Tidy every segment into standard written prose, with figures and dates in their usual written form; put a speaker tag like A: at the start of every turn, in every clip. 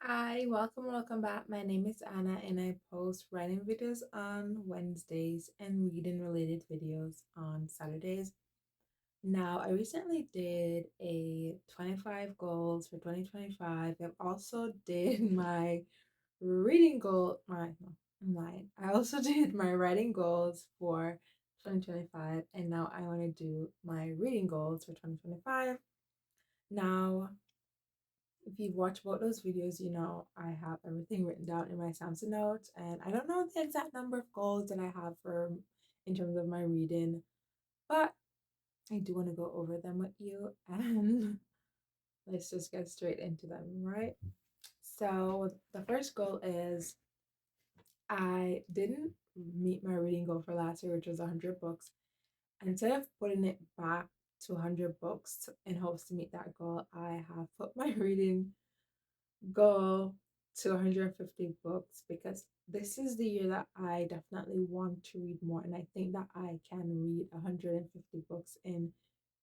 A: Hi, welcome back. My name is Anna and I post writing videos on Wednesdays and reading related videos on Saturdays. Now, I recently did a 25 goals for 2025. I also did my reading goal, no, I'm lying. I also did my writing goals for 2025 and now I want to do my reading goals for 2025. Now, if you've watched both those videos, you know I have everything written down in my Samson notes, and I don't know the exact number of goals that I have for in terms of my reading, but I do want to go over them with you, and let's just get straight into them, right? So the first goal is I didn't meet my reading goal for last year, which was 100 books. Instead of putting it back to 100 books in hopes to meet that goal, I have put my reading goal to 150 books because this is the year that I definitely want to read more, and I think that I can read 150 books in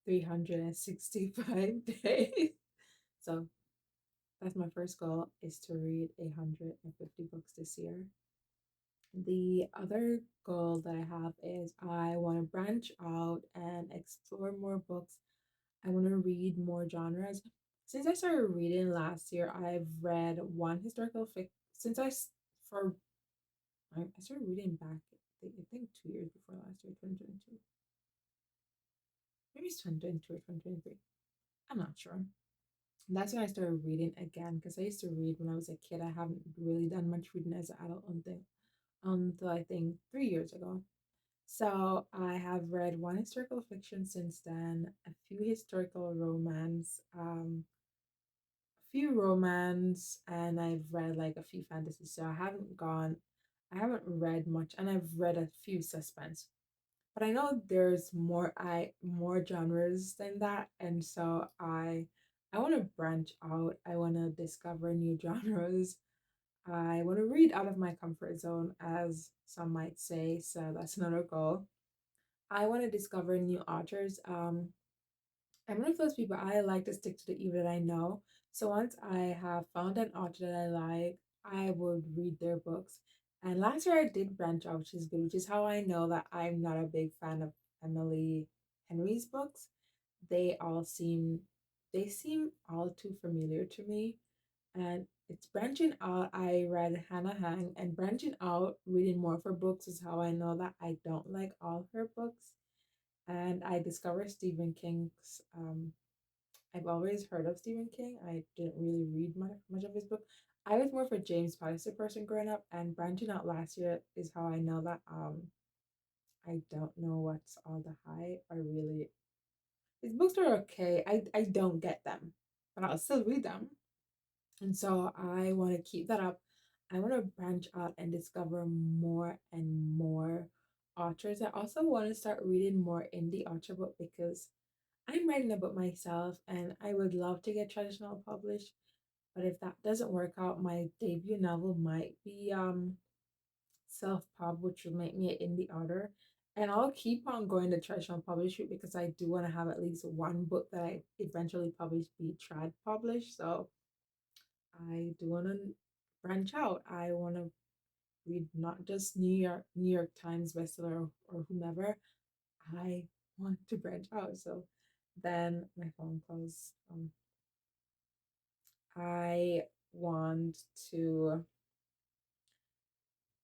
A: 365 days. So that's my first goal, is to read 150 books this year. The other goal that I have is I want to branch out and explore more books. I want to read more genres. Since I started reading last year, I've read one historical fic. Since for I started reading back, I think 2 years before last year, 2022. Maybe it's 2022 or 2023. I'm not sure. That's when I started reading again because I used to read when I was a kid. I haven't really done much reading as an adult until I think 3 years ago. So I have read one historical fiction since then, a few historical romance, few romance, and I've read like a few fantasy. So I haven't read much, and I've read a few suspense. But I know there's more genres than that, and so I want to branch out. I want to discover new genres. I want to read out of my comfort zone, as some might say. So that's another goal. I want to discover new authors. I'm one of those people, I like to stick to the even that I know. So once I have found an author that I like, I would read their books. And last year I did branch out, which is good, which is how I know that I'm not a big fan of Emily Henry's books. They all seem they seem all too familiar to me. And it's branching out. I read Hannah Hang, and branching out, reading more of her books is how I know that I don't like all her books. And I discovered Stephen King's. I've always heard of Stephen King. I didn't really read much of his book. I was more of a James Patterson person growing up, and branching out last year is how I know that I don't know what's all the hype. I really his books are okay. I don't get them, but I'll still read them. And so I want to keep that up. I want to branch out and discover more and more authors. I also want to start reading more indie author book because I'm writing a book myself and I would love to get traditional published. But if that doesn't work out, my debut novel might be self-pub, which will make me an indie author. And I'll keep on going the traditional publish route because I do want to have at least one book that I eventually publish be trad published. So I do want to branch out. I want to read not just New York Times bestseller or whomever. I want to branch out. So then my phone calls. I want to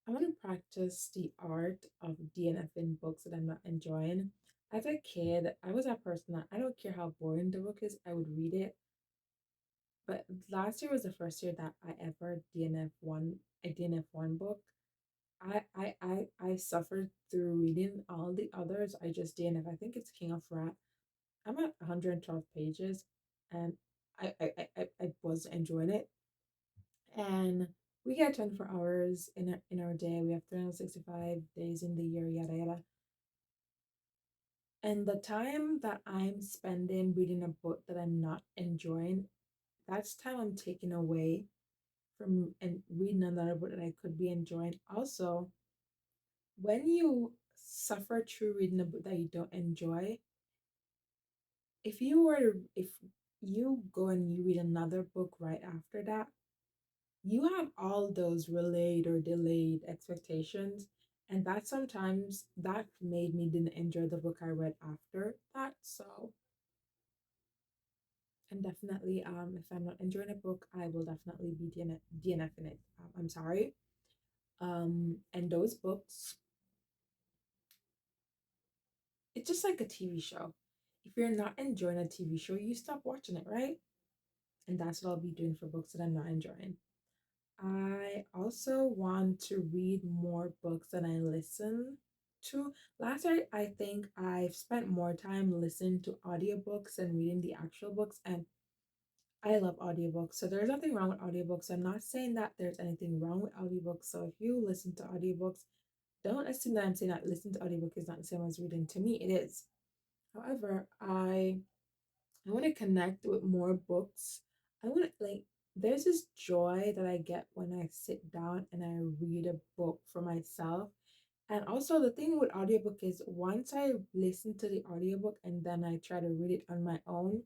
A: I want to practice the art of DNFing books that I'm not enjoying. As a kid, I was that person that I don't care how boring the book is, I would read it. But last year was the first year that I ever DNF one book. I suffered through reading all the others. I just DNF. I think it's King of Rat. I'm at 112 pages, and I was enjoying it. And we get 24 hours in our day. We have 365 days in the year, yada yada. And the time that I'm spending reading a book that I'm not enjoying, that's time I'm taking away from and reading another book that I could be enjoying. Also, when you suffer through reading a book that you don't enjoy, if you go and you read another book right after that, you have all those relayed or delayed expectations, and that sometimes that made me didn't enjoy the book I read after that. So, and definitely, if I'm not enjoying a book, I will definitely be DNFing it. I'm sorry. And those books, it's just like a TV show. If you're not enjoying a TV show, you stop watching it, right? And that's what I'll be doing for books that I'm not enjoying. I also want to read more books than I listen to. Last year, I think I've spent more time listening to audiobooks and reading the actual books, and I love audiobooks. So there's nothing wrong with audiobooks. I'm not saying that there's anything wrong with audiobooks. So if you listen to audiobooks, don't assume that I'm saying that listening to audiobook is not the same as reading. To me, it is. However, I want to connect with more books. I want to like there's this joy that I get when I sit down and I read a book for myself. And also the thing with audiobook is once I listen to the audiobook and then I try to read it on my own,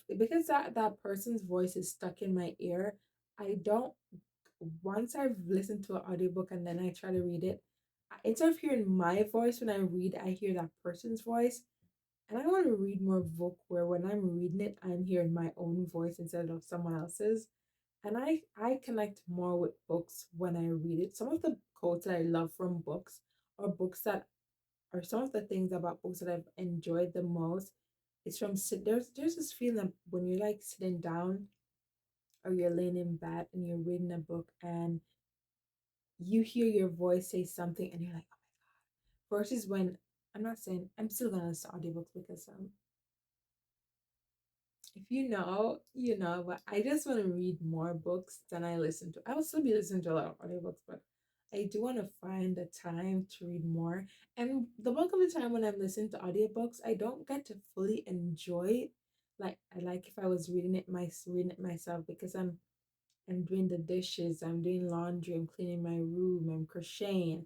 A: because that person's voice is stuck in my ear, I don't once I've listened to an audiobook and then I try to read it, instead of hearing my voice when I read, I hear that person's voice. And I want to read more book where when I'm reading it, I'm hearing my own voice instead of someone else's. And I connect more with books when I read it. Some of the quotes that I love from books or books that are some of the things about books that I've enjoyed the most. It's from there's this feeling that when you're like sitting down or you're laying in bed and you're reading a book and you hear your voice say something and you're like, oh my God. Versus when I'm not saying I'm still gonna listen to audiobooks because if you know, you know, but I just want to read more books than I listen to. I will still be listening to a lot of audiobooks, but I do want to find the time to read more. And the bulk of the time when I'm listening to audiobooks, I don't get to fully enjoy it. Like I like if I was reading it myself because I'm doing the dishes, I'm doing laundry, I'm cleaning my room, I'm crocheting.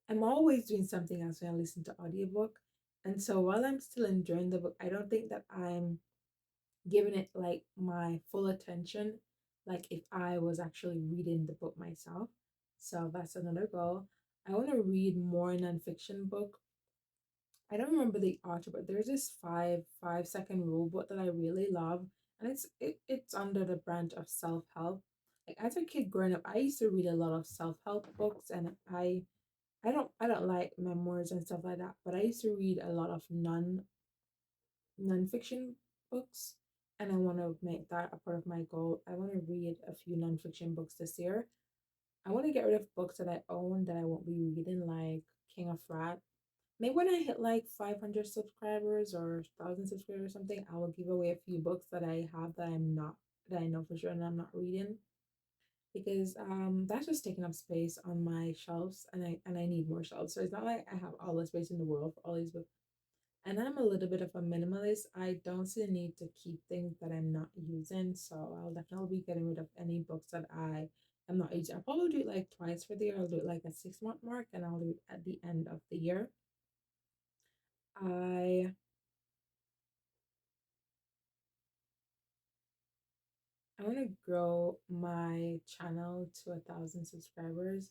A: I'm always doing something else when I listen to audiobook. And so while I'm still enjoying the book, I don't think that I'm giving it like my full attention, like if I was actually reading the book myself. So that's another goal. I want to read more nonfiction book. I don't remember the author, but there's this five-second rule book that I really love, and it's under the branch of self help. Like as a kid growing up, I used to read a lot of self help books, and I don't like memoirs and stuff like that, but I used to read a lot of nonfiction books, and I want to make that a part of my goal. I want to read a few nonfiction books this year. I want to get rid of books that I own that I won't be reading, like King of Rat. Maybe when I hit like 500 subscribers or 1,000 subscribers or something, I will give away a few books that I have that I'm not that I know for sure and I'm not reading because that's just taking up space on my shelves and I need more shelves. So it's not like I have all the space in the world for all these books, and I'm a little bit of a minimalist. I don't see the need to keep things that I'm not using. So I'll definitely be getting rid of any books that I am not using. I'll probably do it like twice for the year. I'll do it like a 6 month mark and I'll do it at the end of the year. I I want to grow my channel to 1,000 subscribers.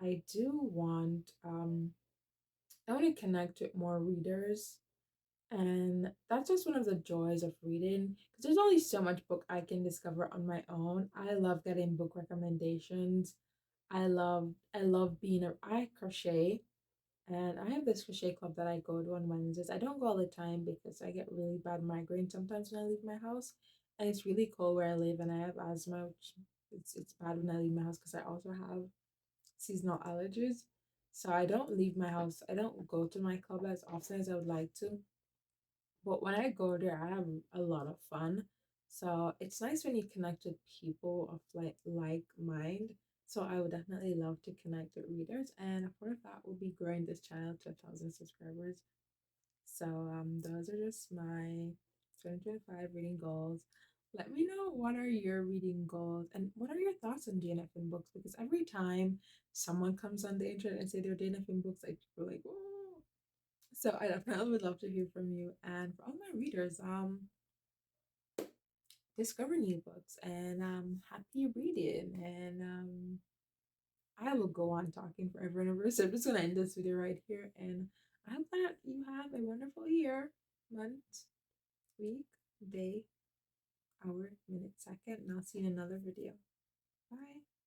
A: I do want I want to connect with more readers. And that's just one of the joys of reading because there's only so much book I can discover on my own. I love getting book recommendations. I love being a I crochet, and I have this crochet club that I go to on Wednesdays. I don't go all the time because I get really bad migraine sometimes when I leave my house. And it's really cold where I live and I have asthma, which it's bad when I leave my house because I also have seasonal allergies. So I don't leave my house. I don't go to my club as often as I would like to, but when I go there, I have a lot of fun. So it's nice when you connect with people of like mind. So I would definitely love to connect with readers, and a part of that will be growing this channel to 1,000 subscribers. So those are just my 2025 reading goals. Let me know what are your reading goals and what are your thoughts on DNF in books, because every time someone comes on the internet and say they're DNF in books, like people are like, oh, so I definitely would love to hear from you. And for all my readers, discover new books, and happy reading. And I will go on talking forever and ever. So I'm just gonna end this video right here. And I hope that you have a wonderful year, month, week, day, hour, minute, second, and I'll see you in another video. Bye.